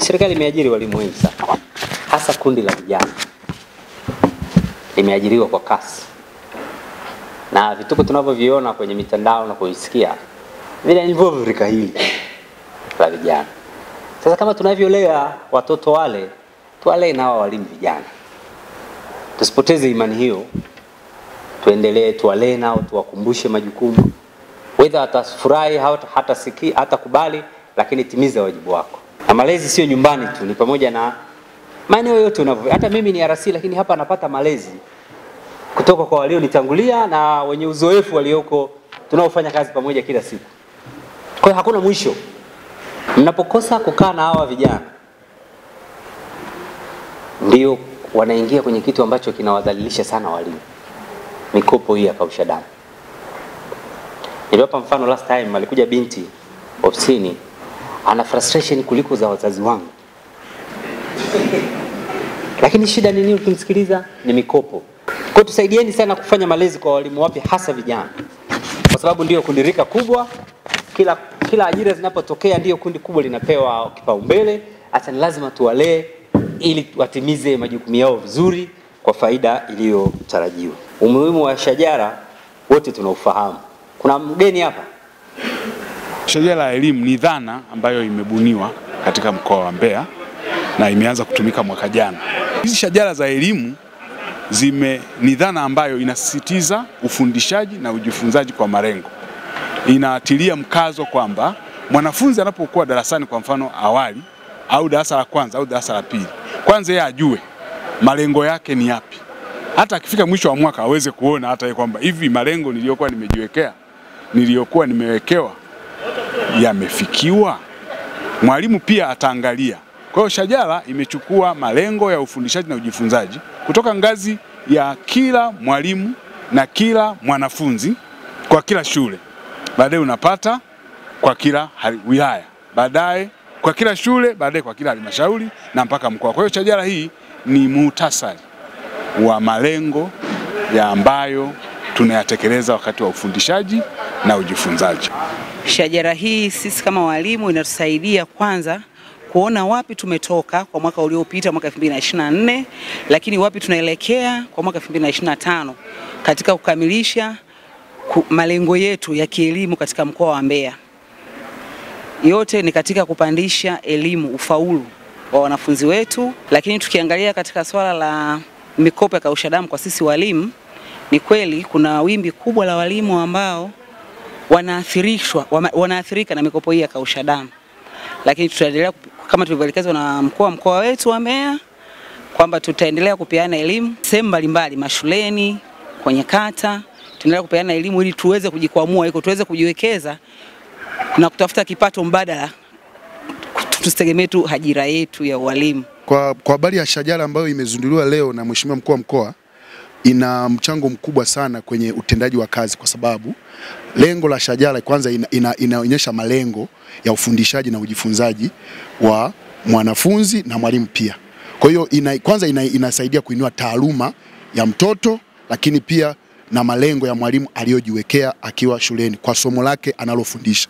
Serikali imeajiri walimu wengi sana, hasa kundi la vijana limeajiriwa kwa kasi, na vituko tunavyoviona kwenye mitandao na kuisikia vile involve rika hili la vijana. Sasa kama tunavyolea watoto wale, tuwalee na walimu vijana. Tusipoteze imani hiyo, tuendelee tuwalee nao, tuwakumbushe majukumu. Whether atafurahi hata siki hata kubali, lakini timiza wajibu wako. Na malezi sio nyumbani tu, ni pamoja na maeneo yote unavyo. Hata mimi ni RC, lakini hapa napata malezi kutoka kwa walionitangulia na wenye uzoefu walioko tunaofanya kazi pamoja kila siku. Kwa hiyo hakuna mwisho. Mnapokosa kukaa na hawa vijana, ndio wanaingia kwenye kitu ambacho kinawadhalilisha sana walimu. Mikopo hii ya kausha damu. Niliwapa mfano last time, alikuja binti ofisini ana frustration kuliko za wazazi wangu. Lakini shida ni nini ukimsikiliza? Ni mikopo. Kwa tusaidieni sana kufanya malezi kwa walimu wapya, hasa vijana. Kwa sababu ndio kundi rika kubwa, kila ajira zinapotokea ndio kundi kubwa linapewa kipaumbele. Hata ni lazima tuwalee ili watimize majukumu yao vizuri kwa faida iliyotarajiwa. Umuhimu wa shajara wote tunaufahamu. Kuna mgeni hapa. Shajara ya elimu ni dhana ambayo imebuniwa katika mkoa wa Mbeya na imeanza kutumika mwaka jana. Hizi shajara za elimu ni dhana ambayo inasisitiza ufundishaji na ujifunzaji kwa malengo. Inaatilia mkazo kwamba mwanafunzi anapokuwa darasani, kwa mfano awali au darasa la kwanza au darasa la pili, kwanza yeye ajue malengo yake ni yapi. Hata akifika mwisho wa mwaka aweze kuona hata kwamba hivi malengo niliyokuwa nimewekewa yamefikiwa. Mwalimu pia ataangalia. Kwa hiyo shajara imechukua malengo ya ufundishaji na ujifunzaji kutoka ngazi ya kila mwalimu na kila mwanafunzi kwa kila shule. Baadaye unapata kwa kila wilaya, baadaye kwa kila shule, baadaye kwa kila halmashauri na mpaka mkoa. Kwa hiyo shajara hii ni muhtasari wa malengo ya ambayo tunayatekeleza wakati wa ufundishaji na ujifunzaji. Shajara hii sisi kama walimu inatusaidia kwanza kuona wapi tumetoka kwa mwaka uliopita, mwaka 2024, lakini wapi tunaelekea kwa mwaka 2025 katika kukamilisha malengo yetu ya kielimu katika mkoa wa Mbeya. Yote ni katika kupandisha elimu, ufaulu wa wanafunzi wetu. Lakini tukiangalia katika swala la mikopo ya kausha damu kwa sisi walimu, ni kweli kuna wimbi kubwa la walimu ambao wanaathirika na mikopo hii ya kausha damu. Lakini tutaendelea kama tulivyoelekezwa na mkoa wetu wa Mbeya kwamba tutaendelea kupeana elimu sehemu mbalimbali, mashuleni, kwenye kata. Tunaendelea kupeana elimu ili tuweze kujikwamua, tuweze kujiwekeza na kutafuta kipato mbadala, tusitegemee tu ajira yetu ya walimu. Kwa habari ya shajara ambayo imezinduliwa leo na Mheshimiwa Mkuu wa Mkoa, ina mchango mkubwa sana kwenye utendaji wa kazi, kwa sababu lengo la shajara kwanza inaonyesha malengo ya ufundishaji na ujifunzaji wa mwanafunzi na mwalimu pia. Kwa hiyo kwanza inasaidia kuinua taaluma ya mtoto, lakini pia na malengo ya mwalimu aliyojiwekea akiwa shuleni kwa somo lake analofundisha.